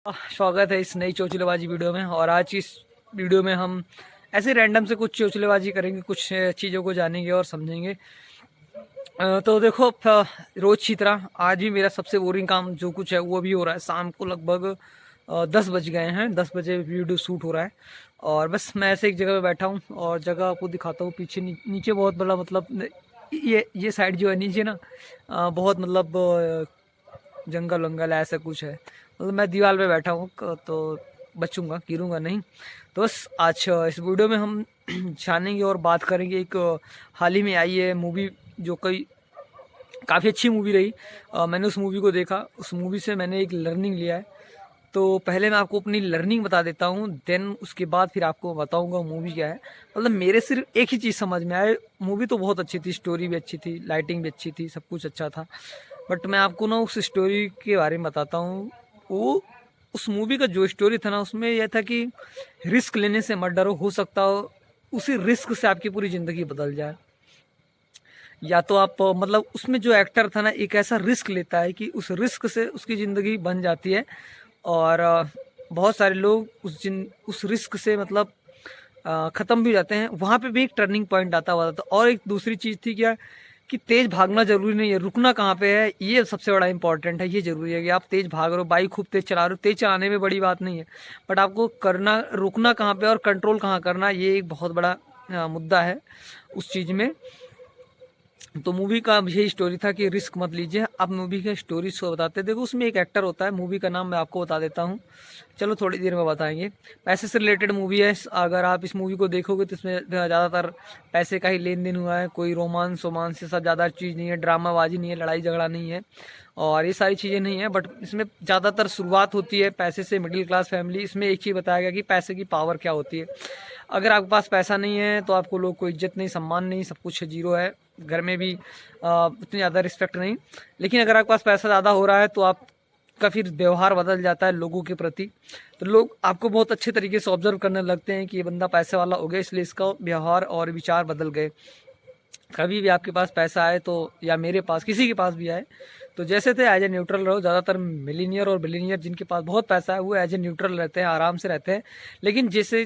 स्वागत है इस नई चोचलेबाजी वीडियो में। और आज इस वीडियो में हम ऐसे रैंडम से कुछ चोचलेबाजी करेंगे, कुछ चीज़ों को जानेंगे और समझेंगे। तो देखो, रोज की तरह आज भी मेरा सबसे बोरिंग काम जो कुछ है वो भी हो रहा है। शाम को लगभग 10 बज गए हैं, 10 बजे वीडियो शूट हो रहा है और बस मैं ऐसे एक जगह पे बैठा हूँ और जगह आपको दिखाता हूँ। पीछे नीचे बहुत बड़ा, मतलब ये साइड जो है नीचे ना, बहुत मतलब जंगल वंगल ऐसा कुछ है। मतलब मैं दीवार पे बैठा हूँ तो बचूंगा, गिरूंगा नहीं। तो बस आज इस वीडियो में हम जानेंगे और बात करेंगे एक हाल ही में आई है मूवी, जो कई काफ़ी अच्छी मूवी रही। मैंने उस मूवी को देखा, उस मूवी से मैंने एक लर्निंग लिया है। तो पहले मैं आपको अपनी लर्निंग बता देता हूँ, देन उसके बाद फिर आपको बताऊंगा मूवी क्या है। मतलब मेरे सिर्फ एक ही चीज़ समझ में आए, मूवी तो बहुत अच्छी थी, स्टोरी भी अच्छी थी, लाइटिंग भी अच्छी थी, सब कुछ अच्छा था। बट मैं आपको ना उस स्टोरी के बारे में बताता हूँ। वो उस मूवी का जो स्टोरी था ना, उसमें यह था कि रिस्क लेने से मत डरो, हो सकता हो उसी रिस्क से आपकी पूरी ज़िंदगी बदल जाए। या तो आप मतलब उसमें जो एक्टर था ना, एक ऐसा रिस्क लेता है कि उस रिस्क से उसकी ज़िंदगी बन जाती है। और बहुत सारे लोग उस रिस्क से मतलब ख़त्म भी हो जाते हैं। वहाँ पे भी एक टर्निंग पॉइंट आता हुआ था। और एक दूसरी चीज़ थी क्या, कि तेज़ भागना ज़रूरी नहीं है, रुकना कहाँ पे है ये सबसे बड़ा इंपॉर्टेंट है। ये ज़रूरी है कि आप तेज़ भाग रहे हो, बाइक खूब तेज़ चला रहे हो, तेज़ चलाने में बड़ी बात नहीं है, बट आपको करना रुकना कहाँ पे और कंट्रोल कहाँ करना, ये एक बहुत बड़ा मुद्दा है उस चीज़ में। तो मूवी का यही स्टोरी था कि रिस्क मत लीजिए। अब मूवी के स्टोरी को बताते हैं। देखो, उसमें एक एक्टर होता है, मूवी का नाम मैं आपको बता देता हूँ, चलो थोड़ी देर में बताएंगे। पैसे से रिलेटेड मूवी है। अगर आप इस मूवी को देखोगे तो इसमें ज़्यादातर पैसे का ही लेन देन हुआ है। कोई रोमांस वोमांस से सब ज़्यादा चीज़ नहीं है, ड्रामाबाजी नहीं है, लड़ाई झगड़ा नहीं है और ये सारी चीज़ें नहीं है। बट इसमें ज़्यादातर शुरुआत होती है पैसे से। मिडिल क्लास फैमिली, इसमें एक चीज़ बताया गया कि पैसे की पावर क्या होती है। अगर आपके पास पैसा नहीं है तो आपको लोग कोई इज्जत नहीं, सम्मान नहीं, सब कुछ जीरो है। घर में भी उतनी ज़्यादा रिस्पेक्ट नहीं। लेकिन अगर आपके पास पैसा ज़्यादा हो रहा है तो आपका फिर व्यवहार बदल जाता है लोगों के प्रति। तो लोग आपको बहुत अच्छे तरीके से ऑब्जर्व करने लगते हैं कि ये बंदा पैसे वाला हो गया, इसलिए इसका व्यवहार और विचार बदल गए। कभी भी आपके पास पैसा आए तो, या मेरे पास, किसी के पास भी आए, तो जैसे थे एज ए न्यूट्रल रहो। ज़्यादातर मिलीनियर और बिलीनियर जिनके पास बहुत पैसा है वो एज ए न्यूट्रल रहते हैं, आराम से रहते हैं। लेकिन जैसे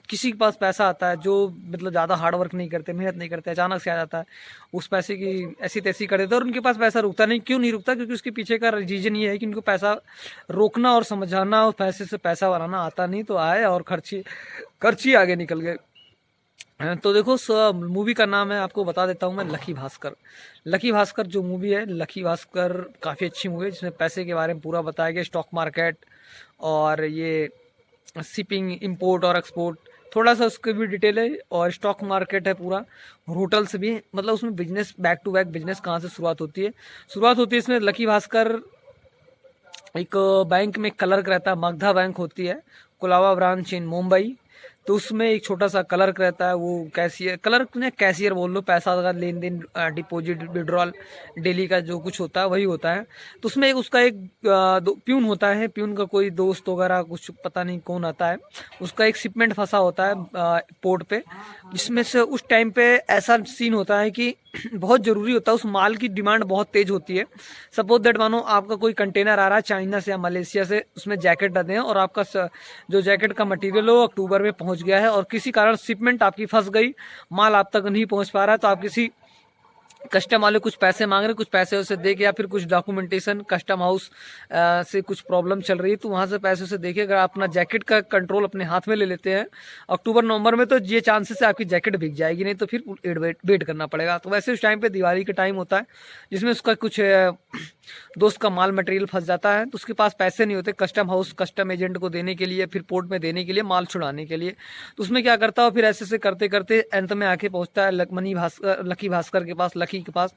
किसी के पास पैसा आता है जो मतलब ज़्यादा हार्ड वर्क नहीं करते, मेहनत नहीं करते, अचानक से आ जाता है, उस पैसे की ऐसी तैसी कर देते हैं और उनके पास पैसा रुकता नहीं। क्यों नहीं रुकता? क्योंकि उसके पीछे का रीज़न ये है कि उनको पैसा रोकना और समझाना और पैसे से पैसा बनाना आता नहीं, तो आए और खर्ची आगे निकल गए। तो देखो, मूवी का नाम है, आपको बता देता हूँ मैं, लकी भास्कर। लकी भास्कर जो मूवी है, लकी भास्कर काफ़ी अच्छी मूवी है जिसमें पैसे के बारे में पूरा बताया गया, स्टॉक मार्केट और ये शिपिंग, इंपोर्ट और एक्सपोर्ट, थोड़ा सा उसकी भी डिटेल है। और स्टॉक मार्केट है पूरा, होटल्स भी, मतलब उसमें business, back to back business कहाँ से शुरुआत होती है। इसमें लकी भास्कर एक बैंक में क्लर्क रहता है, मगधा बैंक होती है, कोलावा ब्रांच इन मुंबई। तो उसमें एक छोटा सा क्लर्क रहता है, वो कैशियर, क्लर्क ने कैशियर बोल लो, पैसा का लेन देन, डिपॉजिट विड्रॉल डेली का जो कुछ होता है वही होता है। तो उसमें उसका एक प्यून होता है, प्यून का कोई दोस्त वगैरह कुछ पता नहीं कौन आता है। उसका एक शिपमेंट फंसा होता है पोर्ट पे, जिसमें से उस टाइम पे ऐसा सीन होता है कि बहुत ज़रूरी होता है, उस माल की डिमांड बहुत तेज़ होती है। सपोज दैट, मानो आपका कोई कंटेनर आ रहा है चाइना से या मलेशिया से, उसमें जैकेट डालते हैं और आपका जो जैकेट का मटेरियल हो अक्टूबर में पहुंच गया है और किसी कारण शिपमेंट आपकी फंस गई, माल आप तक नहीं पहुंच पा रहा है, तो आप किसी कस्टम वाले कुछ पैसे मांग रहे, कुछ पैसे उसे दे के, या फिर कुछ डॉक्यूमेंटेशन कस्टम हाउस से कुछ प्रॉब्लम चल रही है तो वहां से पैसे उसे दे के अगर आप अपना जैकेट का कंट्रोल अपने हाथ में ले लेते हैं अक्टूबर नवंबर में, तो ये चांसेस है आपकी जैकेट भीग जाएगी, नहीं तो फिर वेट करना पड़ेगा। तो वैसे उस टाइम पे दिवाली का टाइम होता है जिसमें उसका कुछ दोस्त का माल मटेरियल फंस जाता है, तो उसके पास पैसे नहीं होते कस्टम हाउस, कस्टम एजेंट को देने के लिए, फिर पोर्ट में देने के लिए, माल छुड़ाने के लिए। तो उसमें क्या करता है, फिर ऐसे करते करते अंत में आके पहुंचता है लकी भास्कर के पास, लकी के पास।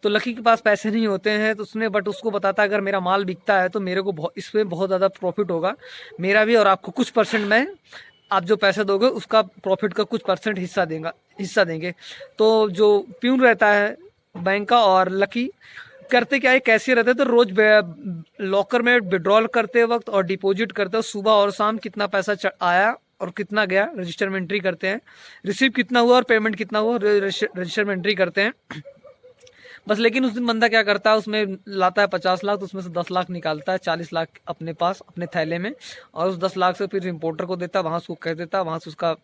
तो लकी के पास पैसे नहीं होते हैं, तो उसने, बट उसको बताता है अगर मेरा माल बिकता है तो मेरे को इसमें बहुत ज़्यादा प्रॉफिट होगा, मेरा भी, और आपको कुछ परसेंट में, आप जो पैसे दोगे उसका प्रॉफिट का कुछ परसेंट हिस्सा देंगे। तो जो प्यून रहता है बैंक का और लकी करते क्या है, कैसे रहते, तो रोज लॉकर में विड्रॉल करते वक्त और डिपॉजिट करते वक्त सुबह और शाम कितना पैसा आया और कितना गया रजिस्टर में एंट्री करते हैं, रिसीव कितना हुआ और पेमेंट कितना हुआ रजिस्टर में एंट्री करते हैं। बस। लेकिन उस दिन बंदा क्या करता है, उसमें लाता है 50 लाख, तो उसमें से 10 लाख निकालता है, 40 लाख अपने पास अपने थैले में, और उस 10 लाख से फिर इम्पोर्टर को देता है, वहाँ से उसको कह देता है, वहाँ से उसका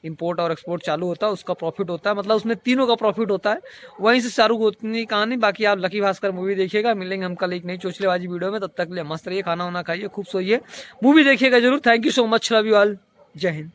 इम्पोर्ट और एक्सपोर्ट चालू होता है, उसका प्रॉफिट होता है। मतलब उसमें तीनों का प्रॉफिट होता है। वहीं से शाहरुख होती है कहानी। बाकी आप लकी भास्कर मूवी देखिएगा। मिलेंगे हम कल एक नई चोचलेबाजी वीडियो में, तब तक के लिए मस्त रहिए, खाना वाना खाइए, खूब सोइए, मूवी देखिएगा जरूर। Thank you so much, love you all, जय हिंद।